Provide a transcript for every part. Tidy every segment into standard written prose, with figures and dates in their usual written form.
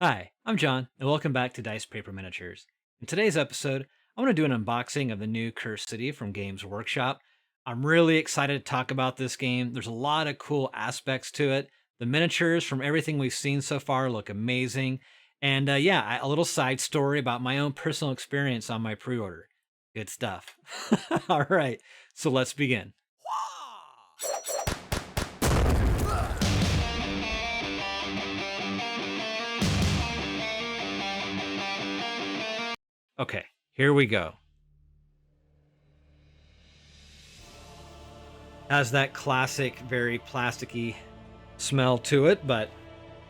Hi, I'm John, and welcome back to Dice Paper Miniatures. In today's episode, I want to do an unboxing of the new Cursed City from Games Workshop. I'm really excited to talk about this game. There's a lot of cool aspects to it. The miniatures from everything we've seen so far look amazing. And a little side story about my own personal experience on my pre order. Good stuff. All right, so let's begin. Okay, here we go. Has that classic, very plasticky smell to it, but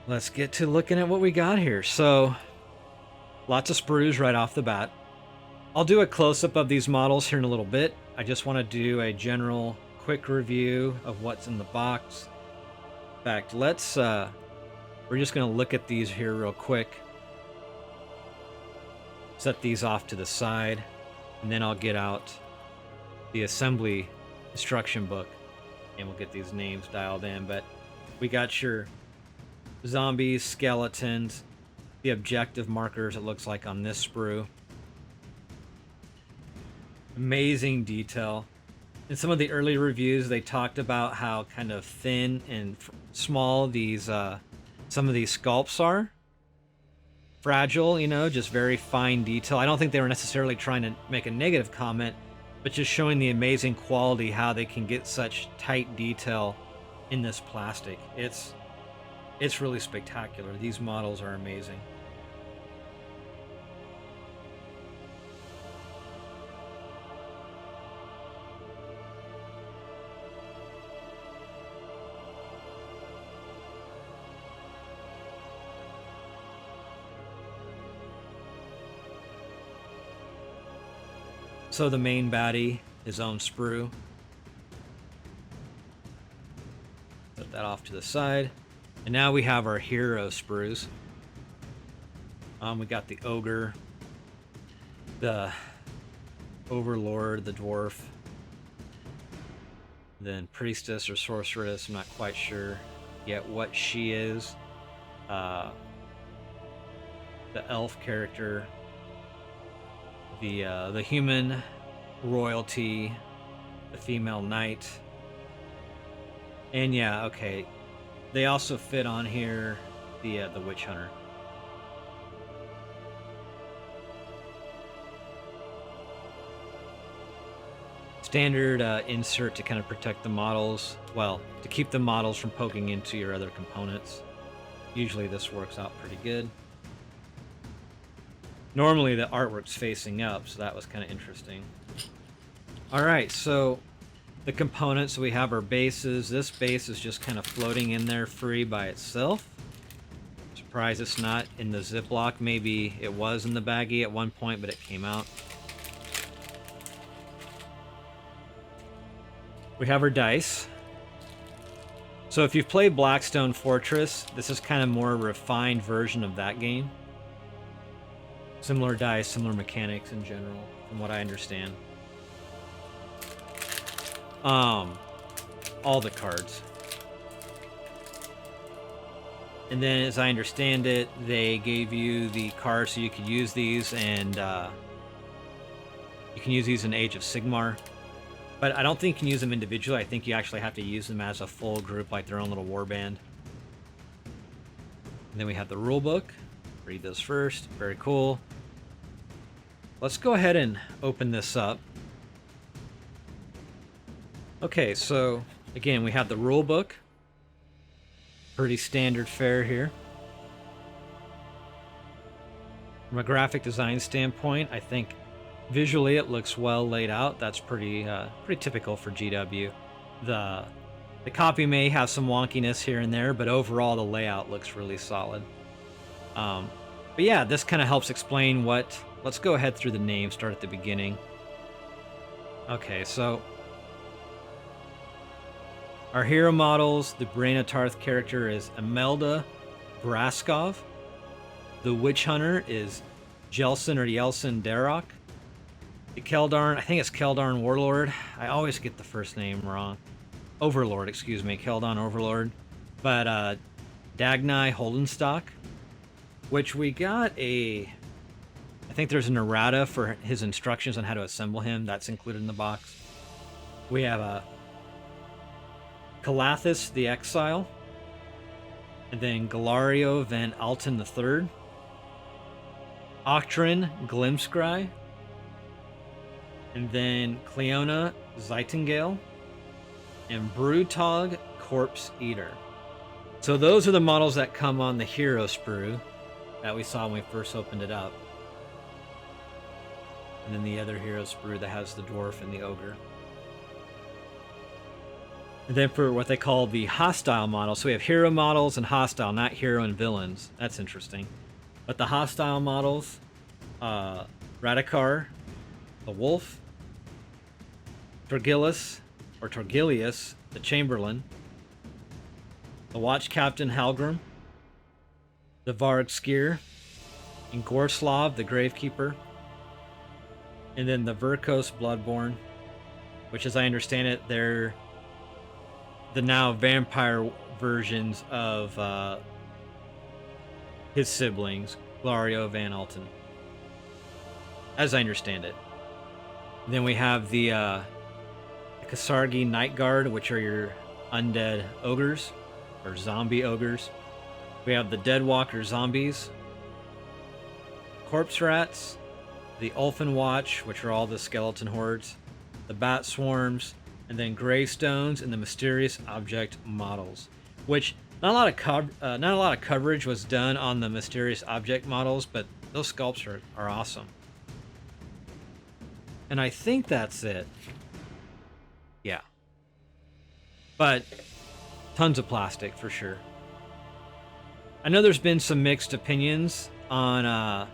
let's get to looking at what we got here. So, lots of sprues right off the bat. I'll do a close-up of these models here in a little bit. I just want to do a general quick review of what's in the box. In fact, we're just going to look at these here real quick. Set these off to the side, and then I'll get out the assembly instruction book, and we'll get these names dialed in. But we got your zombies, skeletons, the objective markers, it looks like, on this sprue. Amazing detail. In some of the early reviews, they talked about how kind of thin and small these some of these sculpts are. Fragile, just very fine detail. I don't think they were necessarily trying to make a negative comment, but just showing the amazing quality, how they can get such tight detail in this plastic. It's really spectacular. These models are amazing. So the main baddie, his own sprue. Put that off to the side. And now we have our hero sprues. We got the ogre, the overlord, the dwarf, then priestess or sorceress. I'm not quite sure yet what she is. The elf character, the human royalty, the female knight, and yeah, okay, they also fit on here the witch hunter. Standard insert to kind of protect the models, well, to keep the models from poking into your other components. Usually this works out pretty good. Normally the artwork's facing up, so that was kind of interesting. All right, so the components, we have our bases. This base is just kind of floating in there free by itself. Surprised it's not in the Ziploc. Maybe it was in the baggie at one point, but it came out. We have our dice. So if you've played Blackstone Fortress, this is kind of more a refined version of that game. Similar dice, similar mechanics in general, from what I understand. All the cards. And then, as I understand it, they gave you the cards so you could use these, and you can use these in Age of Sigmar. But I don't think you can use them individually. I think you actually have to use them as a full group, like their own little warband. And then we have the rule book. Read this first. Very cool. Let's go ahead and open this up. Okay, so again, we have the rule book. Pretty standard fare here. From a graphic design standpoint, I think visually it looks well laid out. That's pretty typical for GW. The copy may have some wonkiness here and there, but overall the layout looks really solid. But yeah, this kind of helps explain what... Let's go ahead through the name, start at the beginning. Okay, so our hero models, the Brainatarth character is Imelda Braskov. The Witch Hunter is Jelson or Yelson Darok. The Keldarn, I think it's Keldarn Warlord. I always get the first name wrong. Overlord, excuse me, Keldarn Overlord. But Dagnai Holdenstock. which we got I think there's an errata for his instructions on how to assemble him. That's included in the box. We have a Calathus the Exile, and then Galario Van Alten III, Octrin Glimskry, and then Cleona Zeitingale, and Brewtog Corpse Eater. So those are the models that come on the Hero Sprue that we saw when we first opened it up. And then the other Hero Sprue that has the Dwarf and the Ogre. And then for what they call the hostile models, so we have hero models and hostile, not hero and villains. That's interesting. But the hostile models, Radikar, the Wolf, Torgilius, the Chamberlain, the Watch Captain Halgrim, the Varg Skier, and Gorslav, the Gravekeeper, and then the Virkos Bloodborne, which, as I understand it, they're the now vampire versions of his siblings, Glario Van Alten, as I understand it. And then we have the Kasargi Night Guard, which are your undead ogres, or zombie ogres. We have the Deadwalker zombies, Corpse Rats, the Ulfin Watch, which are all the skeleton hordes, the Bat Swarms, and then Greystones and the Mysterious Object models, which not a lot of coverage was done on the Mysterious Object models, but those sculpts are awesome. And I think that's it. Yeah. But tons of plastic for sure. I know there's been some mixed opinions on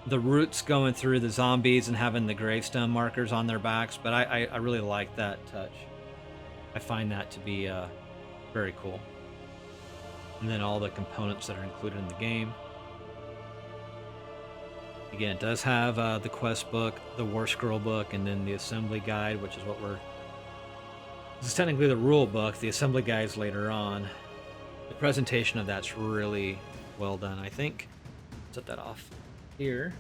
the roots going through the zombies and having the gravestone markers on their backs, but I really like that touch. I find that to be very cool. And then all the components that are included in the game. Again, it does have the quest book, the War Scroll book, and then the assembly guide, which is what this is technically the rule book. The assembly guide's later on. The presentation of that's really well done, I think. Set that off here.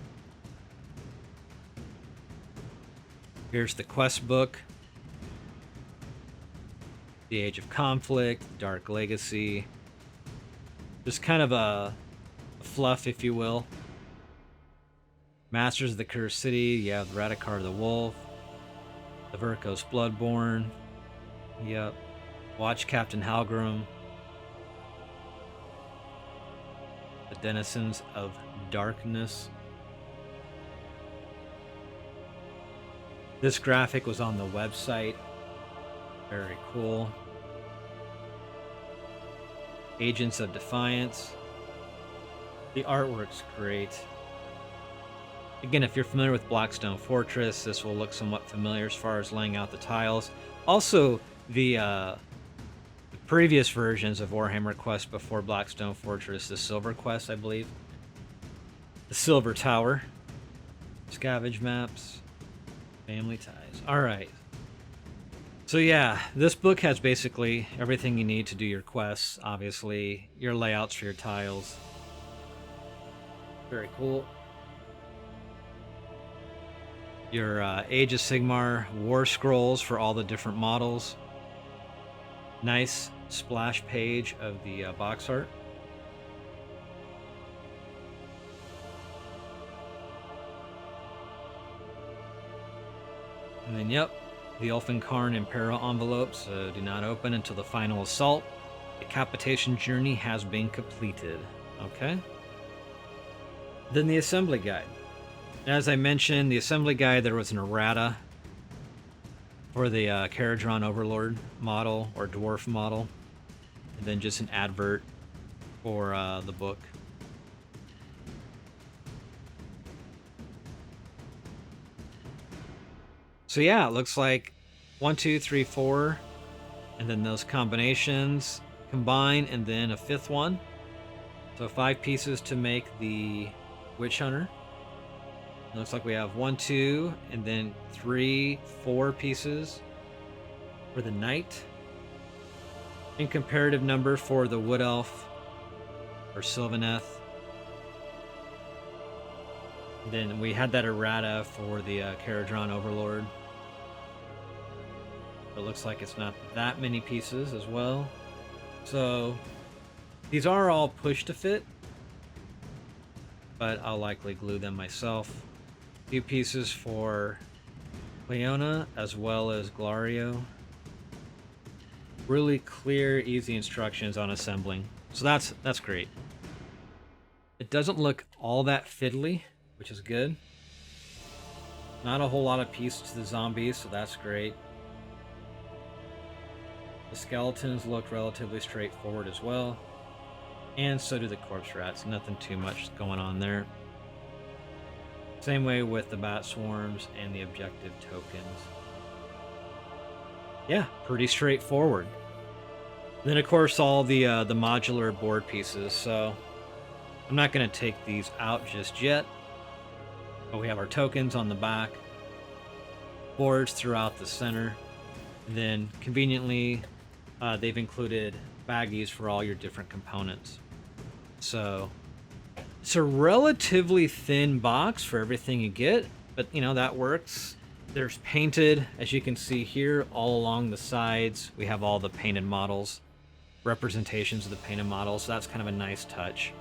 Here's the quest book. The Age of Conflict, Dark Legacy. Just kind of a fluff, if you will. Masters of the Cursed City. You have Radikar the Wolf. The Virkos Bloodborne. Yep. Watch Captain Halgrim. The Denizens of Darkness. This graphic was on the website. Very cool. Agents of Defiance. The artwork's great. Again, if you're familiar with Blackstone Fortress, this will look somewhat familiar as far as laying out the tiles. Also, the previous versions of Warhammer Quest before Blackstone Fortress, the Silver Quest, I believe. The Silver Tower. Scavenge maps. Family ties. Alright. So yeah, this book has basically everything you need to do your quests. Obviously, your layouts for your tiles. Very cool. Your Age of Sigmar War Scrolls for all the different models. Nice splash page of the box art. And then, yep, the Ulfenkarn Imperial envelopes do not open until the final assault. The Decapitation journey has been completed. Okay. Then the assembly guide. As I mentioned, the assembly guide, there was an errata for the Caradron Overlord model or Dwarf model, and then just an advert for the book. So yeah, it looks like 1, 2, 3, 4, and then those combinations combine, and then a fifth one. So 5 pieces to make the Witch Hunter. It looks like we have 1, 2, and then 3, 4 pieces for the Knight. And comparative number for the Wood Elf or Sylvaneth. Then we had that errata for the Caradron Overlord. It looks like it's not that many pieces as well. So these are all push to fit, but I'll likely glue them myself. A few pieces for Leona as well as Glario. Really clear, easy instructions on assembling. So that's great. It doesn't look all that fiddly, which is good. Not a whole lot of pieces to the zombies, so that's great. The skeletons look relatively straightforward as well. And so do the corpse rats. Nothing too much going on there. Same way with the bat swarms and the objective tokens. Yeah, pretty straightforward. Then of course all the modular board pieces. So I'm not going to take these out just yet. But we have our tokens on the back, boards throughout the center. And then conveniently, they've included baggies for all your different components. So it's a relatively thin box for everything you get, but you know, that works. There's painted, as you can see here, all along the sides. We have all the painted models, representations of the painted models. So that's kind of a nice touch.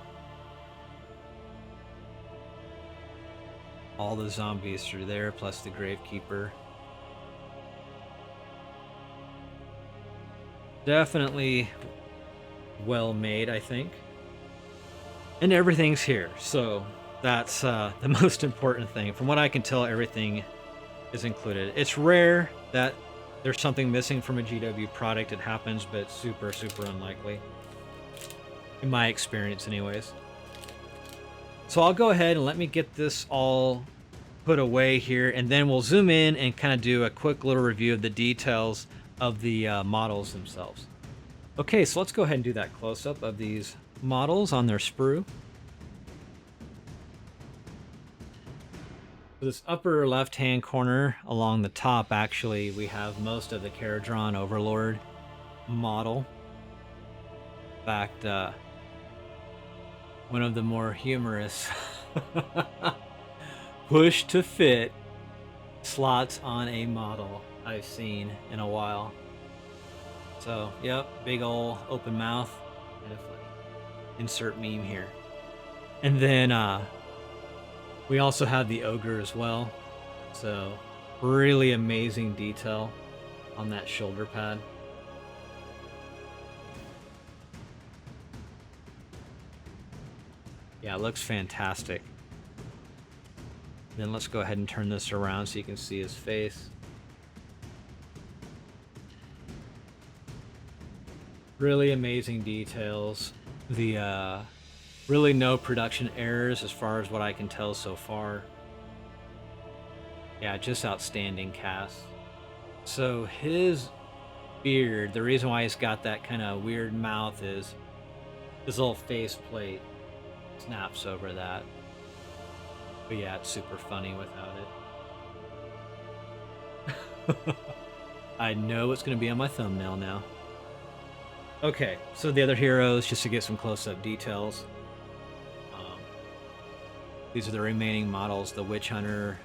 All the zombies through there, plus the Gravekeeper. Definitely well made, I think. And everything's here, so that's the most important thing. From what I can tell, everything is included. It's rare that there's something missing from a GW product. It happens, but super, super unlikely. In my experience, anyways. So I'll go ahead and let me get this all put away here, and then we'll zoom in and kind of do a quick little review of the details of the models themselves. Okay, so let's go ahead and do that close-up of these models on their sprue. This upper left-hand corner along the top, actually, we have most of the Caradron Overlord model. In fact, one of the more humorous push to fit slots on a model I've seen in a while. So, yep, big ol' open mouth. Kind of funny. Insert meme here. And then we also have the ogre as well. So, really amazing detail on that shoulder pad. Yeah, it looks fantastic. Then let's go ahead and turn this around so you can see his face. Really amazing details. The really no production errors as far as what I can tell so far. Yeah, just outstanding cast. So his beard, the reason why he's got that kind of weird mouth is his little face plate snaps over that. But yeah, it's super funny without it. I know it's going to be on my thumbnail now. Okay, so the other heroes, just to get some close-up details. These are the remaining models, the Witch Hunter,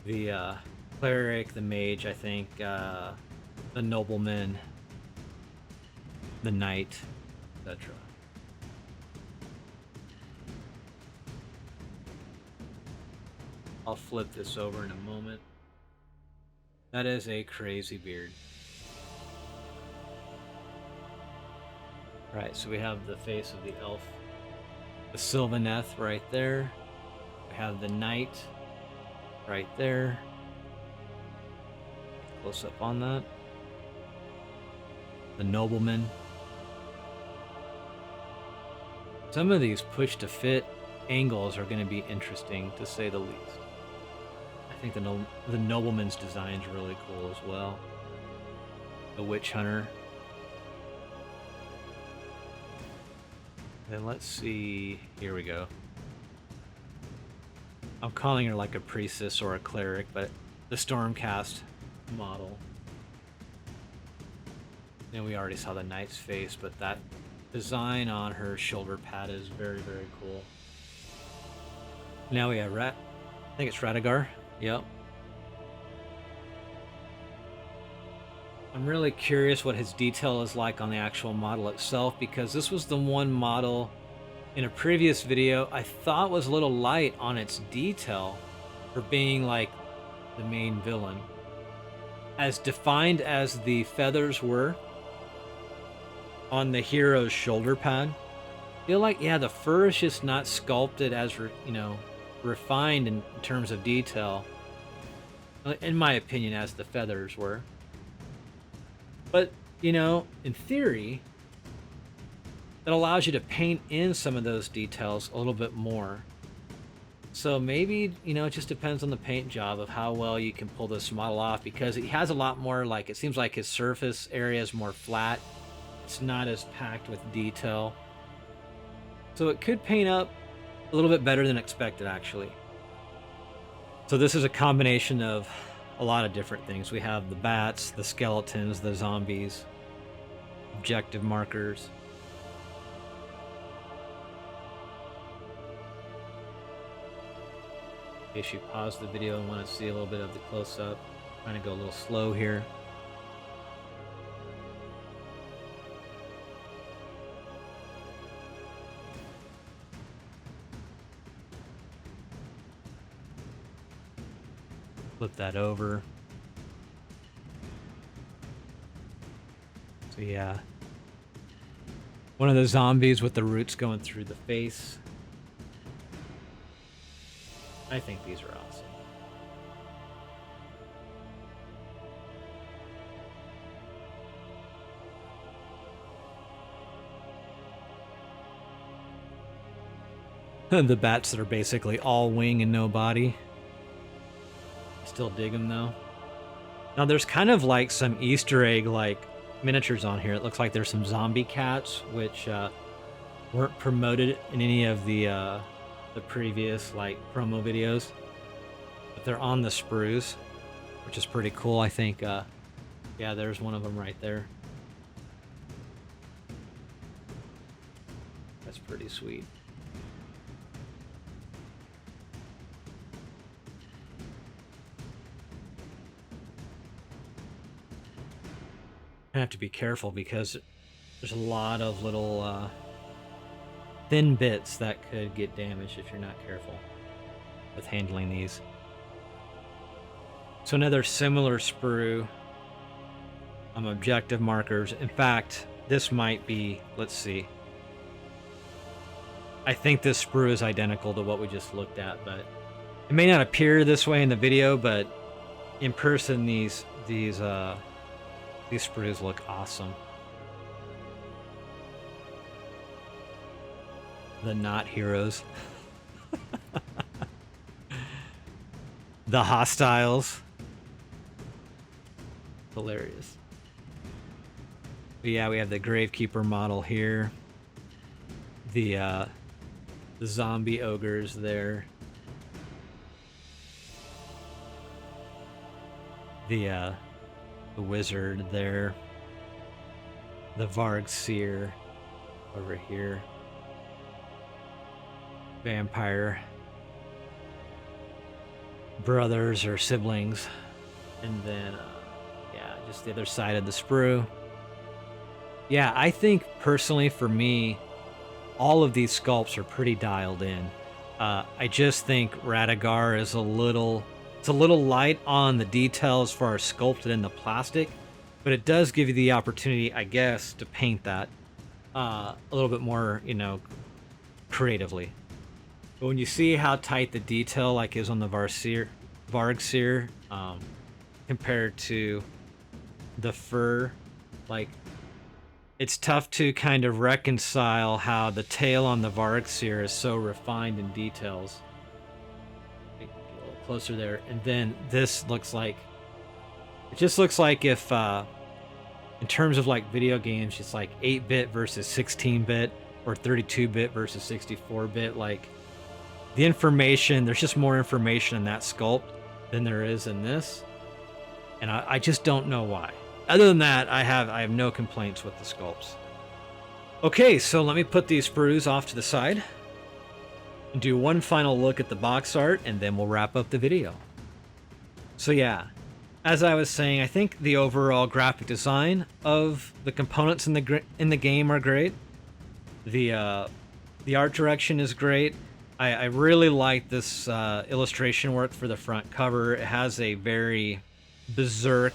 the Cleric, the Mage, I think, the Nobleman, the Knight, etc. I'll flip this over in a moment. That is a crazy beard. Right, so we have the face of the elf, the Sylvaneth right there. We have the Knight right there. Close up on that. The Nobleman. Some of these push to fit angles are going to be interesting, to say the least. I think the Nobleman's design is really cool as well. The Witch Hunter. Then let's see. Here we go. I'm calling her like a priestess or a cleric, but the Stormcast model. And we already saw the knight's face, but that design on her shoulder pad is very, very cool. Now we have Rat. I think it's Radagar. Yep. I'm really curious what his detail is like on the actual model itself, because this was the one model in a previous video I thought was a little light on its detail for being like the main villain. As defined as the feathers were on the hero's shoulder pad, I feel like, yeah, the fur is just not sculpted as, refined in terms of detail, in my opinion, as the feathers were. But, in theory, it allows you to paint in some of those details a little bit more. So maybe, it just depends on the paint job of how well you can pull this model off, because it has a lot more, like, it seems like his surface area is more flat. It's not as packed with detail. So it could paint up a little bit better than expected, actually. So this is a combination of a lot of different things. We have the bats, the skeletons, the zombies, objective markers. In case you pause the video and want to see a little bit of the close-up, trying to go a little slow here. Flip that over. So yeah, one of the zombies with the roots going through the face. I think these are awesome. The bats that are basically all wing and no body. Still dig them though. Now there's kind of like some Easter egg like miniatures on here. It looks like there's some zombie cats which weren't promoted in any of the previous like promo videos, but they're on the sprues, which is pretty cool. I think yeah, there's one of them right there. That's pretty sweet. I have to be careful because there's a lot of little thin bits that could get damaged if you're not careful with handling these. So another similar sprue, objective markers. In fact, this might be, let's see. I think this sprue is identical to what we just looked at, but it may not appear this way in the video, but in person these sprues look awesome. The not heroes. The hostiles. Hilarious. But yeah, we have the Gravekeeper model here. The zombie ogres there. The wizard there. The Varg Seer over here. Vampire brothers or siblings. And then, yeah, just the other side of the sprue. Yeah, I think personally for me, all of these sculpts are pretty dialed in. I just think Radagar is a little light on the details for our sculpted in the plastic, but it does give you the opportunity, I guess, to paint that a little bit more, creatively. But when you see how tight the detail like is on the Varg Seer, compared to the fur, like it's tough to kind of reconcile how the tail on the Varg Seer is so refined in details. A little closer there, and then this looks like it just looks like if in terms of like video games, it's like 8-bit versus 16-bit or 32-bit versus 64-bit. Like the information, there's just more information in that sculpt than there is in this, and I just don't know why. Other than that, I have no complaints with the sculpts. Okay, so let me put these sprues off to the side. do one final look at the box art, and then we'll wrap up the video. So yeah, as I was saying, I think the overall graphic design of the components in the game are great. The art direction is great. I really like this illustration work for the front cover. It has a very berserk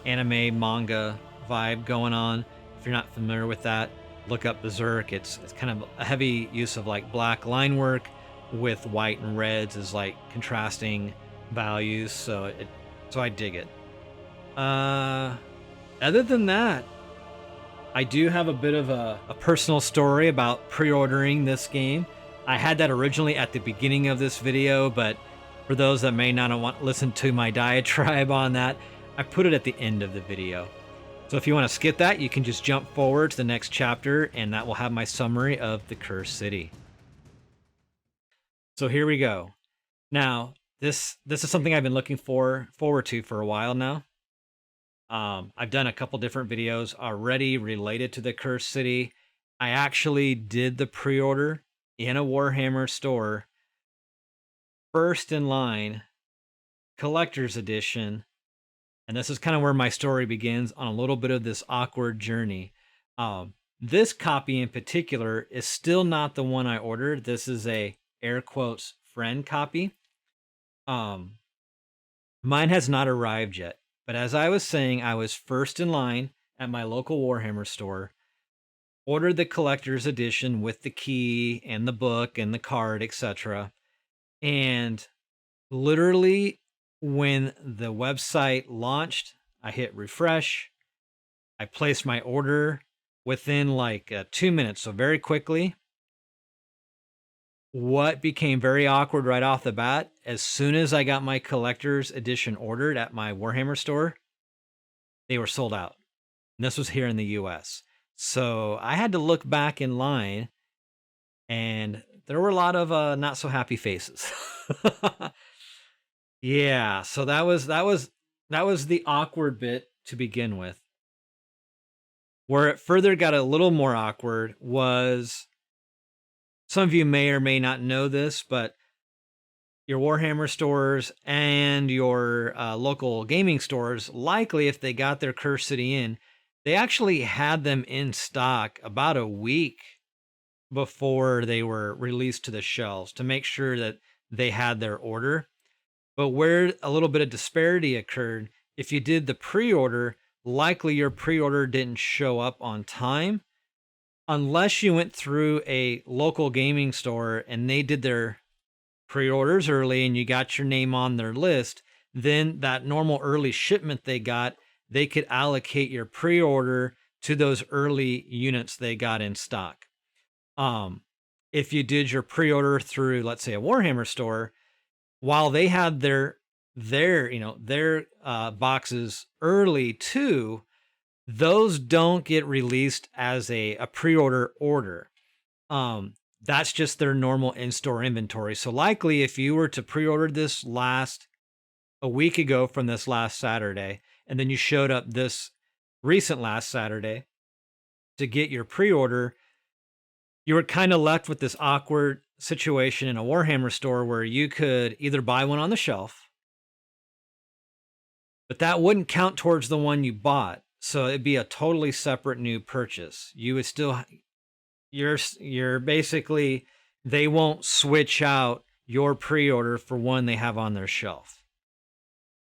anime manga vibe going on. If you're not familiar with that, look up Berserk. It's kind of a heavy use of like black line work with white and reds as like contrasting values. So I dig it. Other than that, I do have a bit of a personal story about pre-ordering this game. I had that originally at the beginning of this video, but for those that may not want to listen to my diatribe on that, I put it at the end of the video. So if you want to skip that, you can just jump forward to the next chapter, and that will have my summary of the Cursed City. So here we go. Now, this is something I've been looking forward to for a while now. I've done a couple different videos already related to the Cursed City. I actually did the pre-order in a Warhammer store, first in line, collector's edition. And this is kind of where my story begins on a little bit of this awkward journey. This copy in particular is still not the one I ordered. This is a air quotes friend copy. Mine has not arrived yet. But as I was saying, I was first in line at my local Warhammer store, ordered the collector's edition with the key and the book and the card, etc. And literally when the website launched, I hit refresh. I placed my order within like 2 minutes, so very quickly. What became very awkward right off the bat, as soon as I got my collector's edition ordered at my Warhammer store, they were sold out. And this was here in the US. So I had to look back in line, and there were a lot of not so happy faces. Yeah, so that was the awkward bit to begin with. Where it further got a little more awkward was, some of you may or may not know this, but your Warhammer stores and your local gaming stores, likely if they got their Cursed City in, they actually had them in stock about a week before they were released to the shelves to make sure that they had their order. But where a little bit of disparity occurred, if you did the pre-order, likely your pre-order didn't show up on time, unless you went through a local gaming store and they did their pre-orders early and you got your name on their list. Then that normal early shipment they got, they could allocate your pre-order to those early units they got in stock. If you did your pre-order through, let's say, a Warhammer store, while they had their boxes early too, those don't get released as a pre-order order. That's just their normal in-store inventory. So likely if you were to pre-order this a week ago from this last Saturday, and then you showed up this recent last Saturday to get your pre-order, you were kind of left with this awkward situation in a Warhammer store where you could either buy one on the shelf, but that wouldn't count towards the one you bought. So it'd be a totally separate new purchase. You would still, you're basically, they won't switch out your pre-order for one they have on their shelf.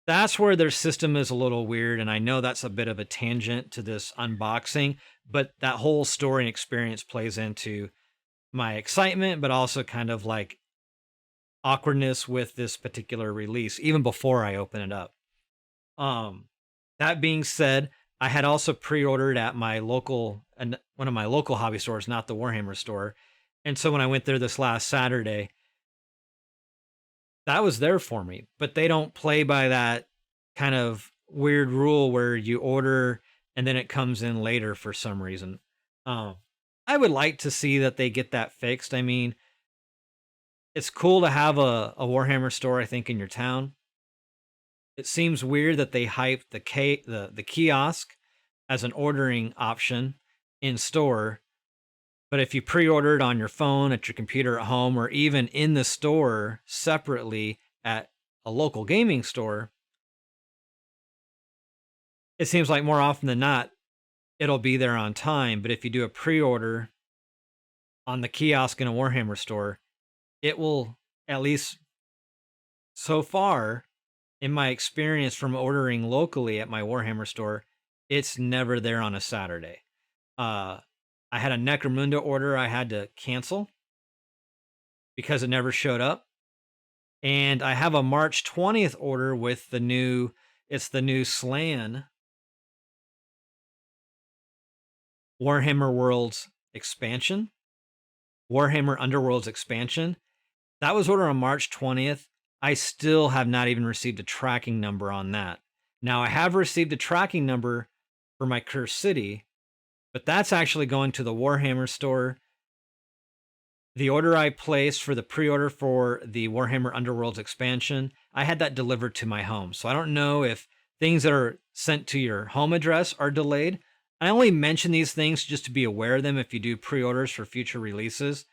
That's where their system is a little weird, and I know that's a bit of a tangent to this unboxing, but that whole story and experience plays into my excitement, but also kind of like awkwardness with this particular release, even before I open it up. That being said, I had also pre-ordered at my local, and one of my local hobby stores, not the Warhammer store. And so when I went there this last Saturday, that was there for me, but they don't play by that kind of weird rule where you order and then it comes in later for some reason. I would like to see that they get that fixed. I mean, it's cool to have a Warhammer store, I think, in your town. It seems weird that they hyped the kiosk as an ordering option in store, But if you pre-ordered on your phone, at your computer at home, or even in the store separately at a local gaming store, it seems like more often than not, it'll be there on time. But if you do a pre-order on the kiosk in a Warhammer store, it will, at least so far, in my experience from ordering locally at my Warhammer store, it's never there on a Saturday. Uh, I had a Necromunda order I had to cancel because it never showed up. And I have a March 20th order with it's the new Slan Warhammer Worlds expansion, Warhammer Underworlds expansion. That was ordered on March 20th. I still have not even received a tracking number on that. Now, I have received a tracking number for my Cursed City, but that's actually going to the Warhammer store. The order I placed for the pre-order for the Warhammer Underworlds expansion, I had that delivered to my home. So I don't know if things that are sent to your home address are delayed. I only mention these things just to be aware of them if you do pre-orders for future releases.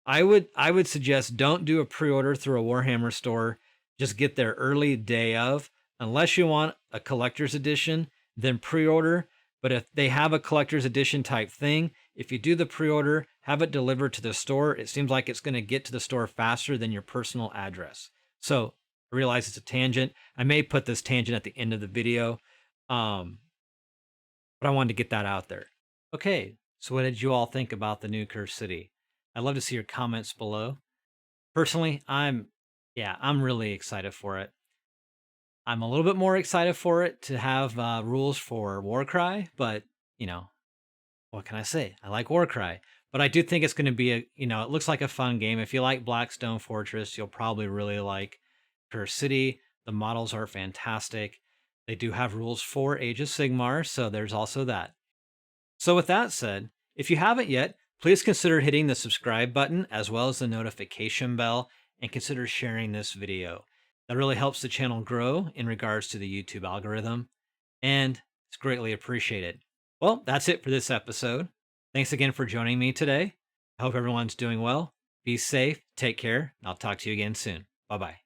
I would suggest don't do a pre-order through a Warhammer store. Just get there early day of. Unless you want a collector's edition, then pre-order. But if they have a collector's edition type thing, if you do the pre-order, have it delivered to the store, it seems like it's going to get to the store faster than your personal address. So I realize it's a tangent. I may put this tangent at the end of the video, but I wanted to get that out there. Okay, so what did you all think about the new Cursed City? I'd love to see your comments below. Personally, I'm really excited for it. I'm a little bit more excited for it to have rules for Warcry, but what can I say? I like Warcry, but I do think it's going to be it looks like a fun game. If you like Blackstone Fortress, you'll probably really like Cursed City. The models are fantastic. They do have rules for Age of Sigmar, so there's also that. So with that said, if you haven't yet, please consider hitting the subscribe button as well as the notification bell, and consider sharing this video. That really helps the channel grow in regards to the YouTube algorithm, and it's greatly appreciated. Well, that's it for this episode. Thanks again for joining me today. I hope everyone's doing well. Be safe, take care, and I'll talk to you again soon. Bye-bye.